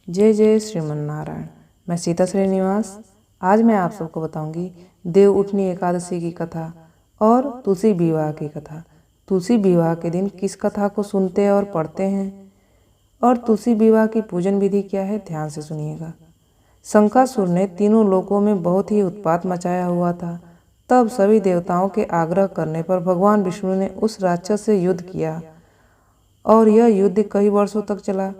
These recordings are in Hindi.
जय जय श्रीमन्नारायण। मैं सीता श्रीनिवास। आज मैं आप सबको बताऊंगी देव उठनी एकादशी की कथा और तुलसी विवाह की कथा। तुलसी विवाह के दिन किस कथा को सुनते और पढ़ते हैं और तुलसी विवाह की पूजन विधि क्या है, ध्यान से सुनिएगा। शंकासुर ने तीनों लोकों में बहुत ही उत्पात मचाया हुआ था। तब सभी देवताओं के आग्रह करने पर भगवान विष्णु ने उस राक्षस से युद्ध किया और यह युद्ध कई वर्षों तक चला।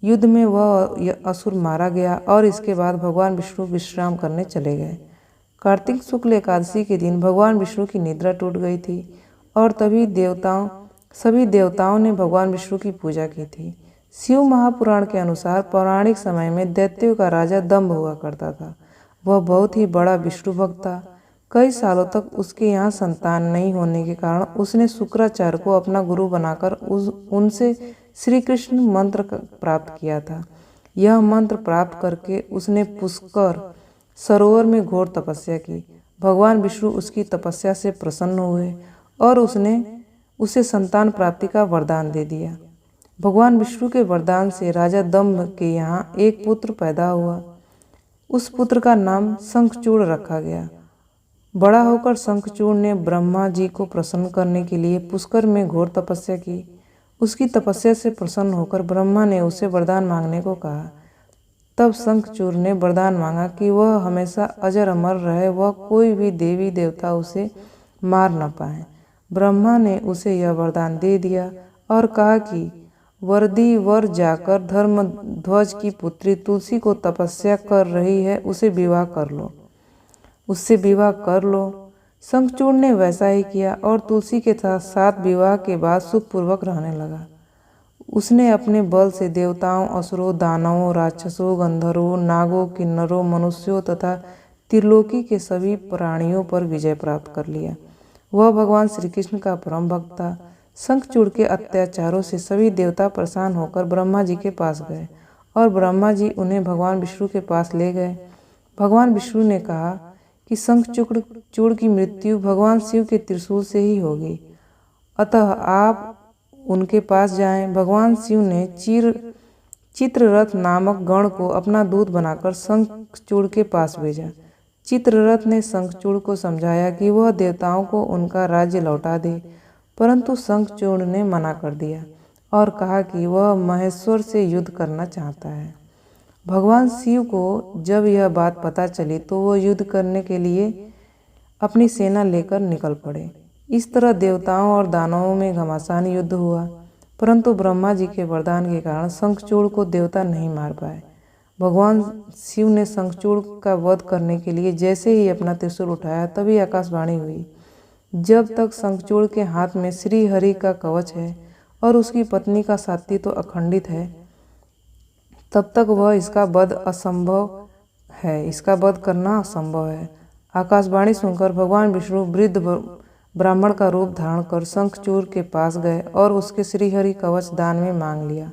युद्ध में वह असुर मारा गया और इसके बाद भगवान विष्णु विश्राम करने चले गए। कार्तिक शुक्ल एकादशी के दिन भगवान विष्णु की निद्रा टूट गई थी और सभी देवताओं ने भगवान विष्णु की पूजा की थी। शिव महापुराण के अनुसार पौराणिक समय में दैत्यों का राजा दंभ हुआ करता था। वह बहुत ही बड़ा विष्णु भक्त था। कई सालों तक उसके यहाँ संतान नहीं होने के कारण उसने शुक्राचार्य को अपना गुरु बनाकर उनसे श्री कृष्ण मंत्र प्राप्त किया था। यह मंत्र प्राप्त करके उसने पुष्कर सरोवर में घोर तपस्या की। भगवान विष्णु उसकी तपस्या से प्रसन्न हुए और उसे संतान प्राप्ति का वरदान दे दिया। भगवान विष्णु के वरदान से राजा दंभ के यहाँ एक पुत्र पैदा हुआ। उस पुत्र का नाम शंखचूड़ रखा गया। बड़ा होकर शंखचूड़ ने ब्रह्मा जी को प्रसन्न करने के लिए पुष्कर में घोर तपस्या की। उसकी तपस्या से प्रसन्न होकर ब्रह्मा ने उसे वरदान मांगने को कहा। तब शंखचूड़ ने वरदान मांगा कि वह हमेशा अजर अमर रहे, वह कोई भी देवी देवता उसे मार न पाए। ब्रह्मा ने उसे यह वरदान दे दिया और कहा कि वरदी वर जाकर धर्मध्वज की पुत्री तुलसी को तपस्या कर रही है, उससे विवाह कर लो। शंखचूड़ ने वैसा ही किया और तुलसी के साथ विवाह के बाद सुखपूर्वक रहने लगा। उसने अपने बल से देवताओं, असुरों, दानवों, राक्षसों, गंधर्वों, नागों, किन्नरों, मनुष्यों तथा त्रिलोकी के सभी प्राणियों पर विजय प्राप्त कर लिया। वह भगवान श्री कृष्ण का परम भक्त था। शंखचूड़ के अत्याचारों से सभी देवता परेशान होकर ब्रह्मा जी के पास गए और ब्रह्मा जी उन्हें भगवान विष्णु के पास ले गए। भगवान विष्णु ने कहा कि शंखचूड़ की मृत्यु भगवान शिव के त्रिशूल से ही होगी, अतः आप उनके पास जाएं। भगवान शिव ने चित्ररथ नामक गण को अपना दूत बनाकर शंखचूड़ के पास भेजा। चित्ररथ ने शंखचूड़ को समझाया कि वह देवताओं को उनका राज्य लौटा दे, परंतु शंखचूड़ ने मना कर दिया और कहा कि वह महेश्वर से युद्ध करना चाहता है। भगवान शिव को जब यह बात पता चली तो वो युद्ध करने के लिए अपनी सेना लेकर निकल पड़े। इस तरह देवताओं और दानवों में घमासान युद्ध हुआ, परंतु ब्रह्मा जी के वरदान के कारण शंखचूड़ को देवता नहीं मार पाए। भगवान शिव ने शंखचूड़ का वध करने के लिए जैसे ही अपना त्रिशूल उठाया तभी आकाशवाणी हुई, जब तक शंखचूड़ के हाथ में श्री हरि का कवच है और उसकी पत्नी का साथी तो अखंडित है, तब तक वह इसका वध करना असंभव है। आकाशवाणी सुनकर भगवान विष्णु वृद्ध ब्राह्मण का रूप धारण कर शंखचूड़ के पास गए और उसके श्रीहरि कवच दान में मांग लिया।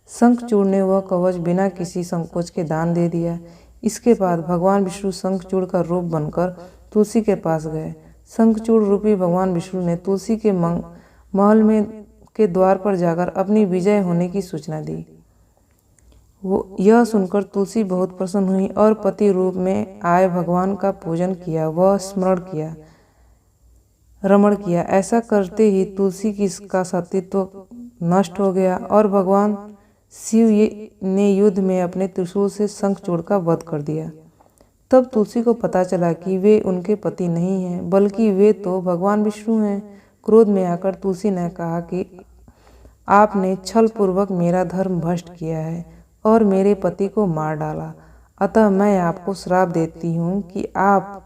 शंखचूड़ ने वह कवच बिना किसी संकोच के दान दे दिया। इसके बाद भगवान विष्णु शंखचूड़ का रूप बनकर तुलसी के पास गए। शंखचूड़ रूपी भगवान विष्णु ने तुलसी के महल के द्वार पर जाकर अपनी विजय होने की सूचना दी। यह सुनकर तुलसी बहुत प्रसन्न हुई और पति रूप में आए भगवान का पूजन किया, वह रमण किया। ऐसा करते ही तुलसी का सतीत्व नष्ट हो गया और भगवान शिव ने युद्ध में अपने त्रिशूल से शंखचूड़ का वध कर दिया। तब तुलसी को पता चला कि वे उनके पति नहीं हैं, बल्कि वे तो भगवान विष्णु हैं। क्रोध में आकर तुलसी ने कहा कि आपने छल पूर्वक मेरा धर्म भ्रष्ट किया है और मेरे पति को मार डाला, अतः मैं आपको श्राप देती हूँ कि आप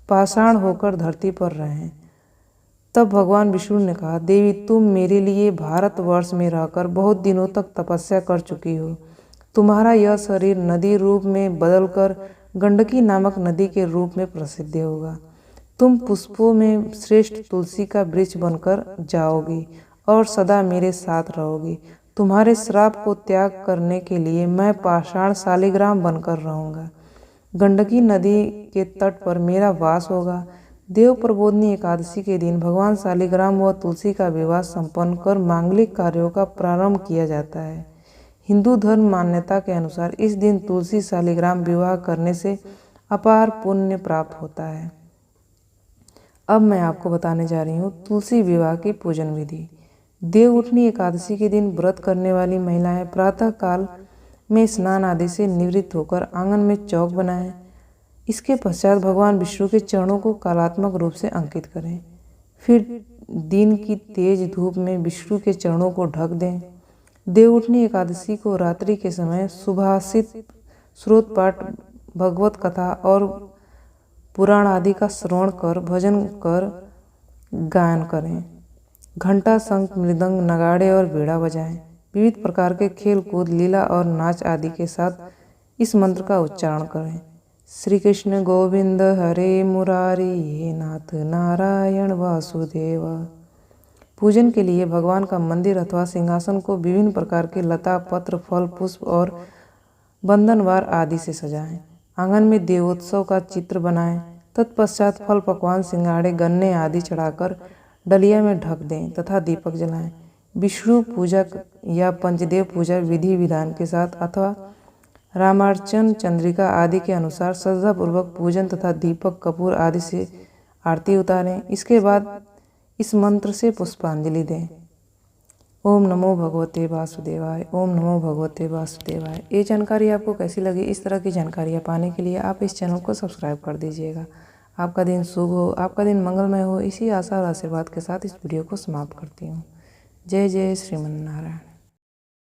पाषाण होकर धरती पर रहें। तब भगवान विष्णु ने कहा, देवी तुम मेरे लिए भारतवर्ष में रहकर बहुत दिनों तक तपस्या कर चुकी हो। तुम्हारा यह शरीर नदी रूप में बदलकर गंडकी नामक नदी के रूप में प्रसिद्ध होगा। तुम पुष्पों में श्रेष्ठ तुलसी का वृक्ष बनकर जाओगी और सदा मेरे साथ रहोगी। तुम्हारे श्राप को त्याग करने के लिए मैं पाषाण शालिग्राम बनकर रहूँगा। गंडकी नदी के तट पर मेरा वास होगा। देव प्रबोधनी एकादशी के दिन भगवान शालिग्राम व तुलसी का विवाह संपन्न कर मांगलिक कार्यों का प्रारंभ किया जाता है। हिंदू धर्म मान्यता के अनुसार इस दिन तुलसी शालिग्राम विवाह करने से अपार पुण्य प्राप्त होता है। अब मैं आपको बताने जा रही हूँ तुलसी विवाह की पूजन विधि। देवउठनी एकादशी के दिन व्रत करने वाली महिलाएं प्रातः काल में स्नान आदि से निवृत्त होकर आंगन में चौक बनाएं। इसके पश्चात भगवान विष्णु के चरणों को कलात्मक रूप से अंकित करें। फिर दिन की तेज धूप में विष्णु के चरणों को ढक दें। देवउठनी एकादशी को रात्रि के समय सुभाषित, स्रोत पाठ, भगवत कथा और पुराण आदि का श्रवण कर भजन कर गायन करें। घंटा, शंख, मृदंग, नगाड़े और बीड़ा बजाएं। विविध प्रकार के खेल कूद, लीला और नाच आदि के साथ इस मंत्र का उच्चारण करें। श्री कृष्ण गोविंद हरे मुरारी, हे नाथ नारायण वासुदेव। पूजन के लिए भगवान का मंदिर अथवा सिंहासन को विभिन्न प्रकार के लता, पत्र, फल, पुष्प और बंधनवार आदि से सजाएं। आंगन में देवोत्सव का चित्र बनाएं। तत्पश्चात फल, पकवान, सिंगाड़े, गन्ने आदि चढ़ाकर डलिया में ढक दें तथा दीपक जलाएं। विष्णु पूजा या पंचदेव पूजा विधि विधान के साथ अथवा रामार्चन, चंद्रिका आदि के अनुसार श्रद्धापूर्वक पूजन तथा दीपक, कपूर आदि से आरती उतारें। इसके बाद इस मंत्र से पुष्पांजलि दें। ओम नमो भगवते वासुदेवाय, ओम नमो भगवते वासुदेवाय। ये जानकारी आपको कैसी लगी? इस तरह की जानकारियाँ पाने के लिए आप इस चैनल को सब्सक्राइब कर दीजिएगा। आपका दिन शुभ हो, आपका दिन मंगलमय हो, इसी आशा और आशीर्वाद के साथ इस वीडियो को समाप्त करती हूँ। जय जय श्रीमन्नारायण।